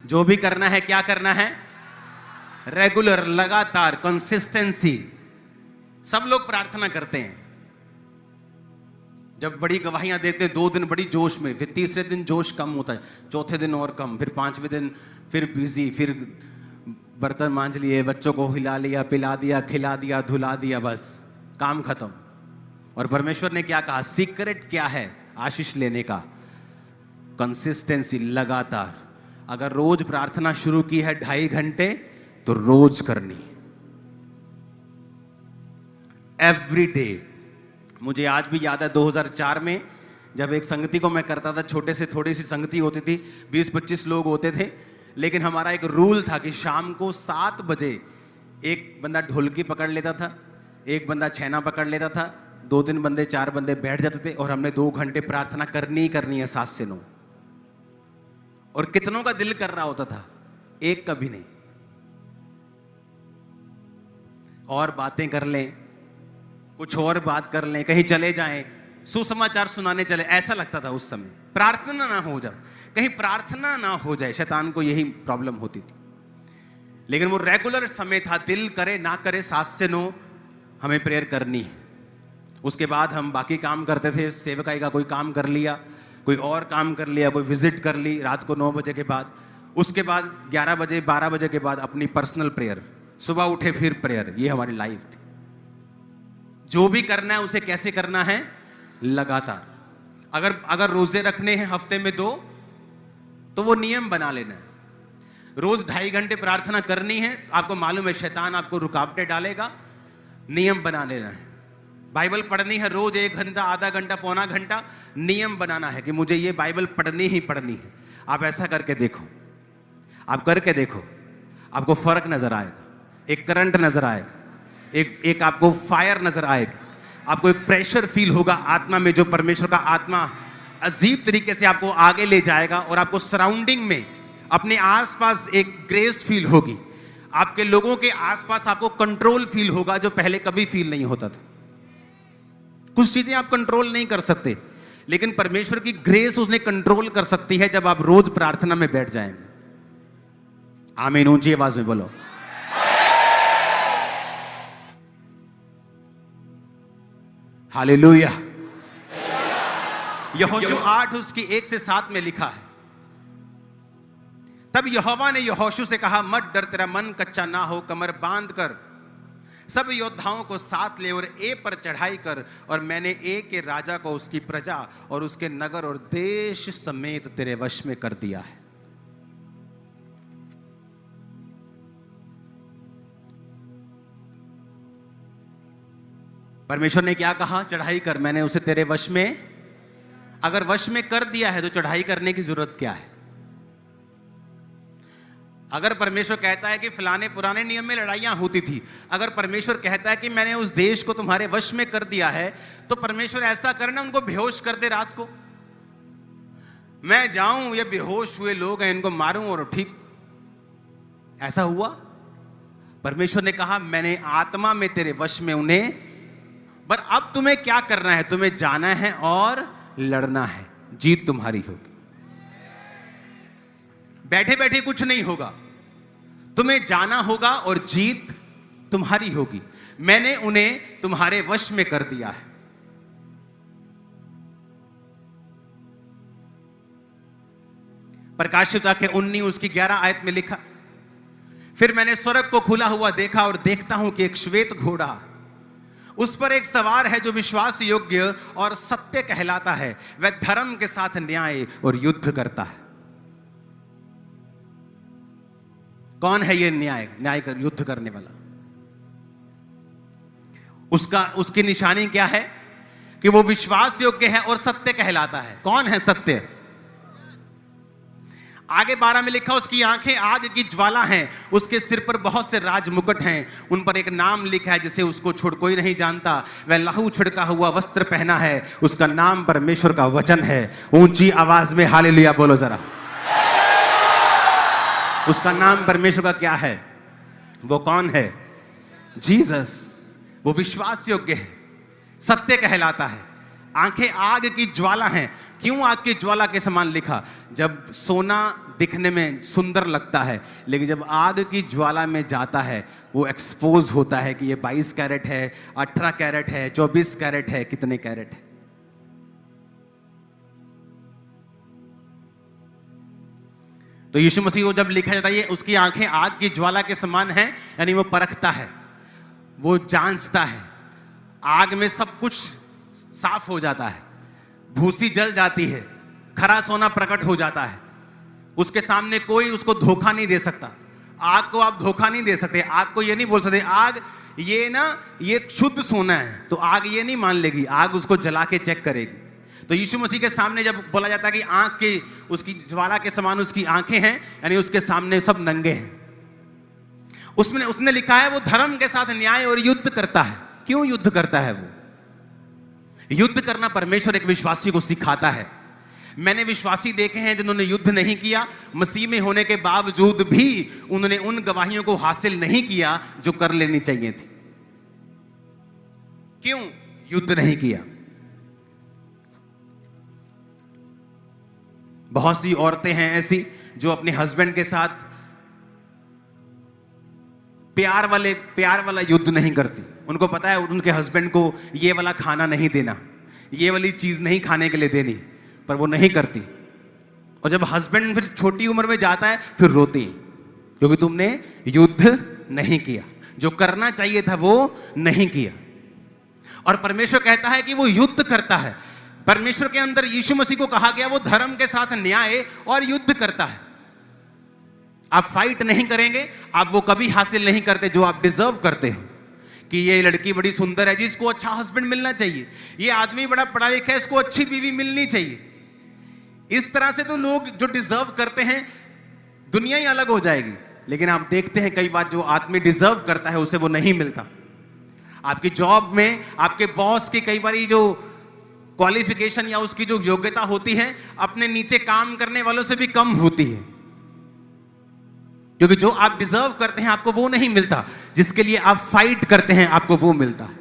जो भी करना है क्या करना है? रेगुलर, लगातार, कंसिस्टेंसी। सब लोग प्रार्थना करते हैं, जब बड़ी गवाहियां देते हैं 2 दिन बड़ी जोश में, फिर तीसरे दिन जोश कम होता है, चौथे दिन और कम, फिर 5वें दिन फिर बिजी, फिर बर्तन मांज लिए, बच्चों को हिला लिया, पिला दिया, खिला दिया, धुला दिया, बस काम खत्म। और परमेश्वर ने क्या कहा? सीक्रेट क्या है आशीष लेने का? कंसिस्टेंसी, लगातार। अगर रोज प्रार्थना शुरू की है 2.5 घंटे तो रोज करनी, एवरी डे। मुझे आज भी याद है 2004 में जब एक संगति को मैं करता था, छोटे से थोड़ी सी संगति होती थी, 20-25 लोग होते थे, लेकिन हमारा एक रूल था कि शाम को 7 बजे एक बंदा ढोलकी पकड़ लेता था, एक बंदा छैना पकड़ लेता था, 2-3 बंदे 4 बंदे बैठ जाते थे और हमने 2 घंटे प्रार्थना करनी ही करनी है 7 से 9। और कितनों का दिल कर रहा होता था? एक का भी नहीं। और बातें कर लें, कुछ और बात कर लें, कहीं चले जाएं, सुसमाचार सुनाने चले, ऐसा लगता था उस समय। प्रार्थना ना हो जाए, कहीं प्रार्थना ना हो जाए, शैतान को यही प्रॉब्लम होती थी। लेकिन वो रेगुलर समय था, दिल करे ना करे 7 से 9 हमें प्रेयर करनी है। उसके बाद हम बाकी काम करते थे, सेवकाई का कोई काम कर लिया, कोई और काम कर लिया, कोई विजिट कर ली रात को 9 बजे के बाद। उसके बाद 11 बजे 12 बजे के बाद अपनी पर्सनल प्रेयर, सुबह उठे फिर प्रेयर। ये हमारी लाइफ थी। जो भी करना है उसे कैसे करना है? लगातार। अगर रोजे रखने हैं हफ्ते में 2 तो वो नियम बना लेना है। रोज 2.5 घंटे प्रार्थना करनी है, आपको मालूम है शैतान आपको रुकावटें डालेगा, नियम बना लेना है। बाइबल पढ़नी है रोज 1 घंटा, आधा घंटा, पौना घंटा, नियम बनाना है कि मुझे ये बाइबल पढ़नी ही पढ़नी है। आप ऐसा करके देखो, आप करके देखो, आपको फर्क नजर आएगा, एक करंट नजर आएगा, एक आपको फायर नजर आएगा, आपको एक प्रेशर फील होगा आत्मा में, जो परमेश्वर का आत्मा अजीब तरीके से आपको आगे ले जाएगा। और आपको सराउंडिंग में, अपने आसपास एक ग्रेस फील होगी, आपके लोगों के आसपास आपको कंट्रोल फील होगा, जो पहले कभी फील नहीं होता था। कुछ चीजें आप कंट्रोल नहीं कर सकते, लेकिन परमेश्वर की ग्रेस उसने कंट्रोल कर सकती है जब आप रोज प्रार्थना में बैठ जाएंगे। आमीन, ऊंची आवाज में बोलो। हालेलुया। यहोशू 8 उसकी 1 से 7 में लिखा है, तब यहोवा ने यहोशू से कहा, मत डर, तेरा मन कच्चा ना हो, कमर बांध कर सब योद्धाओं को साथ ले और ए पर चढ़ाई कर, और मैंने ए के राजा को, उसकी प्रजा और उसके नगर और देश समेत तेरे वश में कर दिया है। परमेश्वर ने क्या कहा? चढ़ाई कर, मैंने उसे तेरे वश में, अगर वश में कर दिया है तो चढ़ाई करने की जरूरत क्या है? अगर परमेश्वर कहता है कि फलाने पुराने नियम में लड़ाइयां होती थी, अगर परमेश्वर कहता है कि मैंने उस देश को तुम्हारे वश में कर दिया है, तो परमेश्वर ऐसा करना, उनको बेहोश कर दे रात को। मैं जाऊं, ये बेहोश हुए लोग हैं, इनको मारूं और ठीक। ऐसा हुआ? परमेश्वर ने कहा, मैंने आत्मा में तेरे वश में उन्हें, पर अब तुम्हें क्या करना है? तुम्हें जाना है और लड़ना है, जीत तुम्हारी होगी। बैठे बैठे कुछ नहीं होगा, तुम्हें जाना होगा और जीत तुम्हारी होगी। मैंने उन्हें तुम्हारे वश में कर दिया है। प्रकाशित के 19 उसकी 11 आयत में लिखा, फिर मैंने स्वर्ग को खुला हुआ देखा और देखता हूं कि एक श्वेत घोड़ा, उस पर एक सवार है जो विश्वास योग्य और सत्य कहलाता है, वह धर्म के साथ न्याय और युद्ध करता है। कौन है ये न्याय कर युद्ध करने वाला? उसकी निशानी क्या है? कि वो विश्वास योग्य है और सत्य कहलाता है। कौन है सत्य? आगे 12 में लिखा, उसकी आंखें आग की ज्वाला हैं, उसके सिर पर बहुत से राज मुकुट हैं, उन पर एक नाम लिखा है जिसे उसको छोड़ कोई नहीं जानता। वह लहू छिड़का हुआ वस्त्र पहना है, उसका नाम परमेश्वर का वचन है। ऊंची आवाज में हालेलुया बोलो जरा। उसका नाम परमेश्वर का क्या है? वो कौन है? जीसस। वो विश्वास योग्य है, सत्य कहलाता है, आंखें आग की ज्वाला हैं। क्यों आग की ज्वाला के समान लिखा? जब सोना दिखने में सुंदर लगता है, लेकिन जब आग की ज्वाला में जाता है वो एक्सपोज होता है कि ये 22 कैरेट है, 18 कैरेट है, 24 कैरेट है, कितने कैरेट है। तो यीशु मसीह को जब लिखा जाता है ये उसकी आंखें आग की ज्वाला के समान हैं, यानी वो परखता है, वो जांचता है। आग में सब कुछ साफ हो जाता है, भूसी जल जाती है, खरा सोना प्रकट हो जाता है। उसके सामने कोई उसको धोखा नहीं दे सकता। आग को आप धोखा नहीं दे सकते। आग को ये नहीं बोल सकते आग ये शुद्ध सोना है, तो आग ये नहीं मान लेगी, आग उसको जला के चेक करेगी। तो यीशु मसीह के सामने जब बोला जाता है कि आंख के उसकी ज्वाला के समान उसकी आंखें हैं, यानी उसके सामने सब नंगे हैं। उसने लिखा है वो धर्म के साथ न्याय और युद्ध करता है। क्यों युद्ध करता है? वो युद्ध करना परमेश्वर एक विश्वासी को सिखाता है। मैंने विश्वासी देखे हैं जिन्होंने युद्ध नहीं किया, मसीह में होने के बावजूद भी उन्होंने उन गवाहियों को हासिल नहीं किया जो कर लेनी चाहिए थी। क्यों युद्ध नहीं किया? बहुत सी औरतें हैं ऐसी जो अपने हस्बैंड के साथ प्यार वाला युद्ध नहीं करती। उनको पता है उनके हस्बैंड को ये वाला खाना नहीं देना, ये वाली चीज नहीं खाने के लिए देनी, पर वो नहीं करती। और जब हस्बैंड फिर छोटी उम्र में जाता है फिर रोती, क्योंकि तुमने युद्ध नहीं किया, जो करना चाहिए था वो नहीं किया। और परमेश्वर कहता है कि वो युद्ध करता है। परमेश्वर के अंदर यीशु मसीह को कहा गया वो धर्म के साथ न्याय और युद्ध करता है। आप फाइट नहीं करेंगे, आप वो कभी हासिल नहीं करते जो आप डिजर्व करते हो। कि ये लड़की बड़ी सुंदर है जी, इसको अच्छा हस्बैंड मिलना चाहिए, ये आदमी बड़ा पढ़ा लिखा है, इसको अच्छी बीवी मिलनी चाहिए। इस तरह से तो लोग जो डिजर्व करते हैं दुनिया ही अलग हो जाएगी। लेकिन आप देखते हैं कई बार जो आदमी डिजर्व करता है उसे वो नहीं मिलता। आपकी जॉब में आपके बॉस की कई बार जो क्वालिफिकेशन या उसकी जो योग्यता होती है अपने नीचे काम करने वालों से भी कम होती है, क्योंकि जो आप डिजर्व करते हैं आपको वो नहीं मिलता, जिसके लिए आप फाइट करते हैं आपको वो मिलता है।